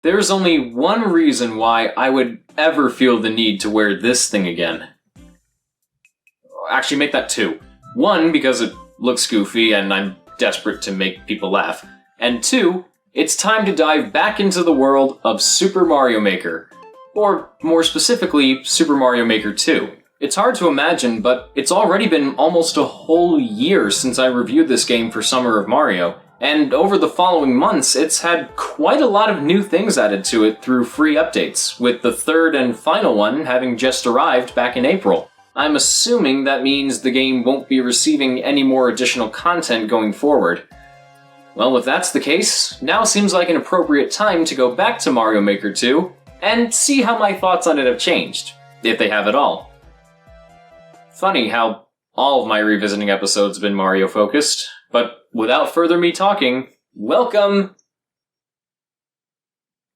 There's only one reason why I would ever feel the need to wear this thing again. Actually, make that two. One, because it looks goofy and I'm desperate to make people laugh. And two, it's time to dive back into the world of Super Mario Maker. Or, more specifically, Super Mario Maker 2. It's hard to imagine, but it's already been almost a whole year since I reviewed this game for Summer of Mario, and over the following months, it's had quite a lot of new things added to it through free updates, with the third and final one having just arrived back in April. I'm assuming that means the game won't be receiving any more additional content going forward. Well, if that's the case, now seems like an appropriate time to go back to Mario Maker 2 and see how my thoughts on it have changed, if they have at all. Funny how all of my revisiting episodes have been Mario-focused, but without further me talking, welcome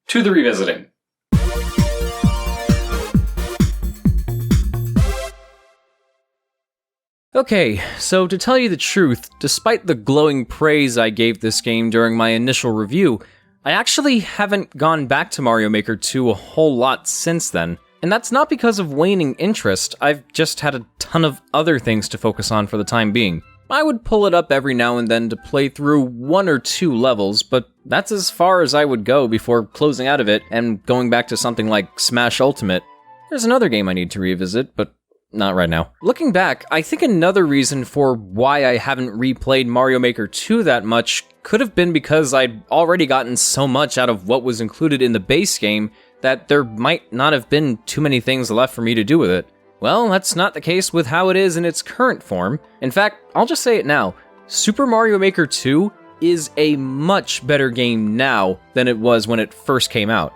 to the revisiting. Okay, so to tell you the truth, despite the glowing praise I gave this game during my initial review, I actually haven't gone back to Mario Maker 2 a whole lot since then. And that's not because of waning interest, I've just had a ton of other things to focus on for the time being. I would pull it up every now and then to play through one or two levels, but that's as far as I would go before closing out of it and going back to something like Smash Ultimate. There's another game I need to revisit, but not right now. Looking back, I think another reason for why I haven't replayed Mario Maker 2 that much could have been because I'd already gotten so much out of what was included in the base game that there might not have been too many things left for me to do with it. Well, that's not the case with how it is in its current form. In fact, I'll just say it now, Super Mario Maker 2 is a much better game now than it was when it first came out.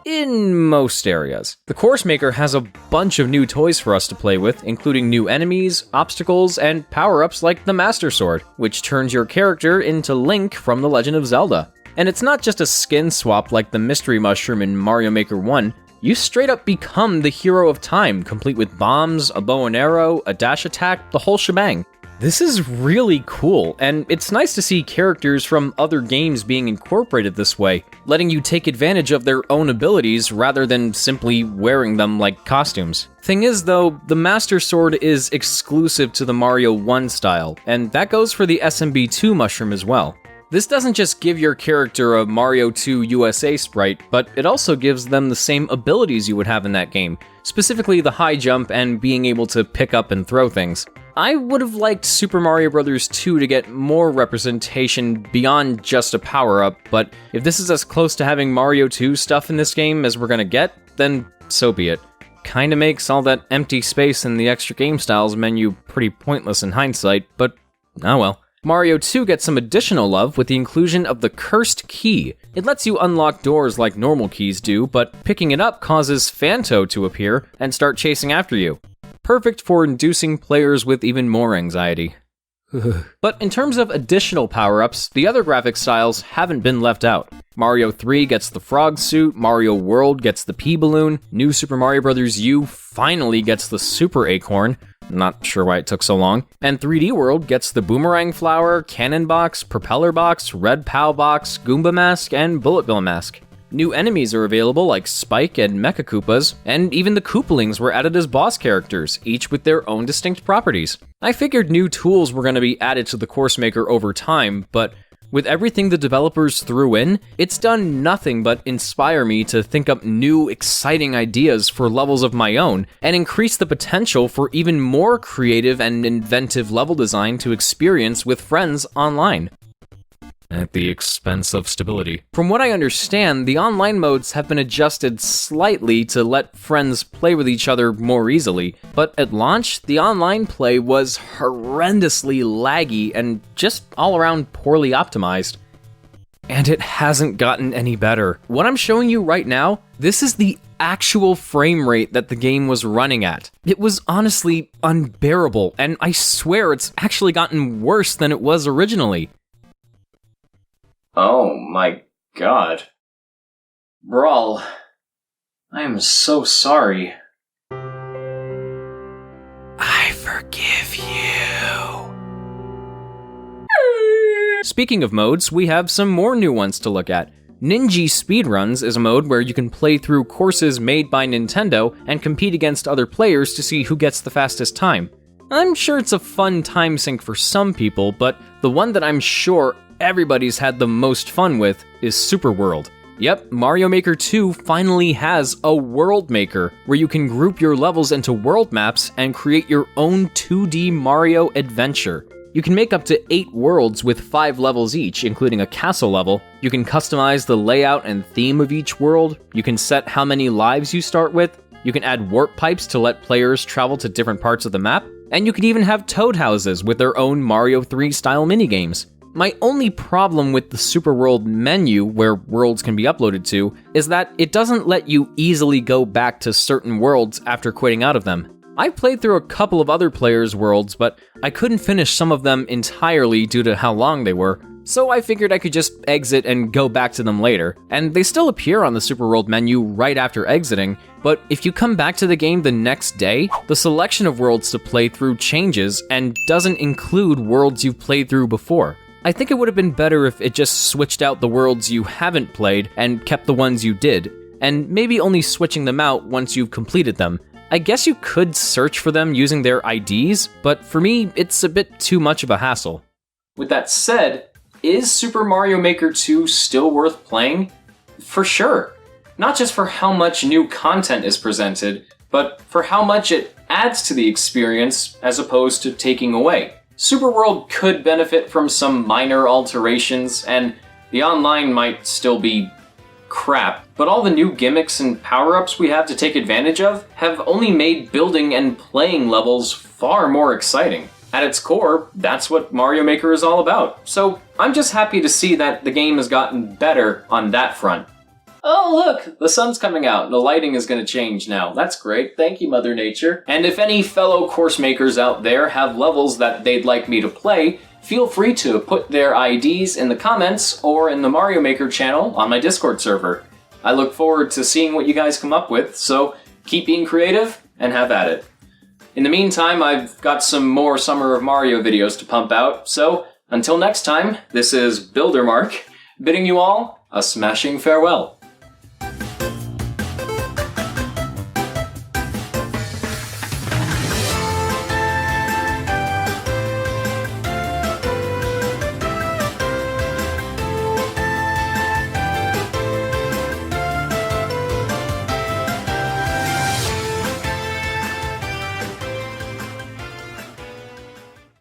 In most areas. The Course Maker has a bunch of new toys for us to play with, including new enemies, obstacles, and power-ups like the Master Sword, which turns your character into Link from The Legend of Zelda. And it's not just a skin swap like the Mystery Mushroom in Mario Maker 1, you straight up become the hero of time, complete with bombs, a bow and arrow, a dash attack, the whole shebang. This is really cool, and it's nice to see characters from other games being incorporated this way, letting you take advantage of their own abilities rather than simply wearing them like costumes. Thing is though, the Master Sword is exclusive to the Mario 1 style, and that goes for the SMB2 mushroom as well. This doesn't just give your character a Mario 2 USA sprite, but it also gives them the same abilities you would have in that game, specifically the high jump and being able to pick up and throw things. I would have liked Super Mario Bros. 2 to get more representation beyond just a power-up, but if this is as close to having Mario 2 stuff in this game as we're gonna get, then so be it. Kinda makes all that empty space in the extra game styles menu pretty pointless in hindsight, but oh well. Mario 2 gets some additional love with the inclusion of the Cursed Key. It lets you unlock doors like normal keys do, but picking it up causes Phanto to appear and start chasing after you. Perfect for inducing players with even more anxiety. But in terms of additional power-ups, the other graphic styles haven't been left out. Mario 3 gets the frog suit, Mario World gets the pea balloon, New Super Mario Bros. U finally gets the Super Acorn, not sure why it took so long, and 3D World gets the Boomerang Flower, Cannon Box, Propeller Box, Red Pow Box, Goomba Mask, and Bullet Bill Mask. New enemies are available like Spike and Mecha Koopas, and even the Koopalings were added as boss characters, each with their own distinct properties. I figured new tools were going to be added to the Course Maker over time, but with everything the developers threw in, it's done nothing but inspire me to think up new, exciting ideas for levels of my own, and increase the potential for even more creative and inventive level design to experience with friends online. At the expense of stability. From what I understand, the online modes have been adjusted slightly to let friends play with each other more easily, but at launch, the online play was horrendously laggy and just all around poorly optimized. And it hasn't gotten any better. What I'm showing you right now, this is the actual frame rate that the game was running at. It was honestly unbearable, and I swear it's actually gotten worse than it was originally. Oh my god. Brawl, I am so sorry. I forgive you. Speaking of modes, we have some more new ones to look at. Ninja Speedruns is a mode where you can play through courses made by Nintendo and compete against other players to see who gets the fastest time. I'm sure it's a fun time sink for some people, but the one that I'm sure everybody's had the most fun with is Super World. Yep, Mario Maker 2 finally has a World Maker, where you can group your levels into world maps and create your own 2D Mario adventure. You can make up to 8 worlds with 5 levels each, including a castle level. You can customize the layout and theme of each world. You can set how many lives you start with. You can add warp pipes to let players travel to different parts of the map. And you can even have toad houses with their own Mario 3 style minigames. My only problem with the Super World menu, where worlds can be uploaded to, is that it doesn't let you easily go back to certain worlds after quitting out of them. I played through a couple of other players' worlds, but I couldn't finish some of them entirely due to how long they were, so I figured I could just exit and go back to them later. And they still appear on the Super World menu right after exiting, but if you come back to the game the next day, the selection of worlds to play through changes and doesn't include worlds you've played through before. I think it would have been better if it just switched out the worlds you haven't played and kept the ones you did, and maybe only switching them out once you've completed them. I guess you could search for them using their IDs, but for me, it's a bit too much of a hassle. With that said, is Super Mario Maker 2 still worth playing? For sure. Not just for how much new content is presented, but for how much it adds to the experience as opposed to taking away. Super World could benefit from some minor alterations, and the online might still be crap, but all the new gimmicks and power-ups we have to take advantage of have only made building and playing levels far more exciting. At its core, that's what Mario Maker is all about, so I'm just happy to see that the game has gotten better on that front. Oh look, the sun's coming out and the lighting is going to change now. That's great, thank you Mother Nature. And if any fellow course makers out there have levels that they'd like me to play, feel free to put their IDs in the comments or in the Mario Maker channel on my Discord server. I look forward to seeing what you guys come up with, so keep being creative and have at it. In the meantime, I've got some more Summer of Mario videos to pump out, so until next time, this is Builder Marc, bidding you all a smashing farewell.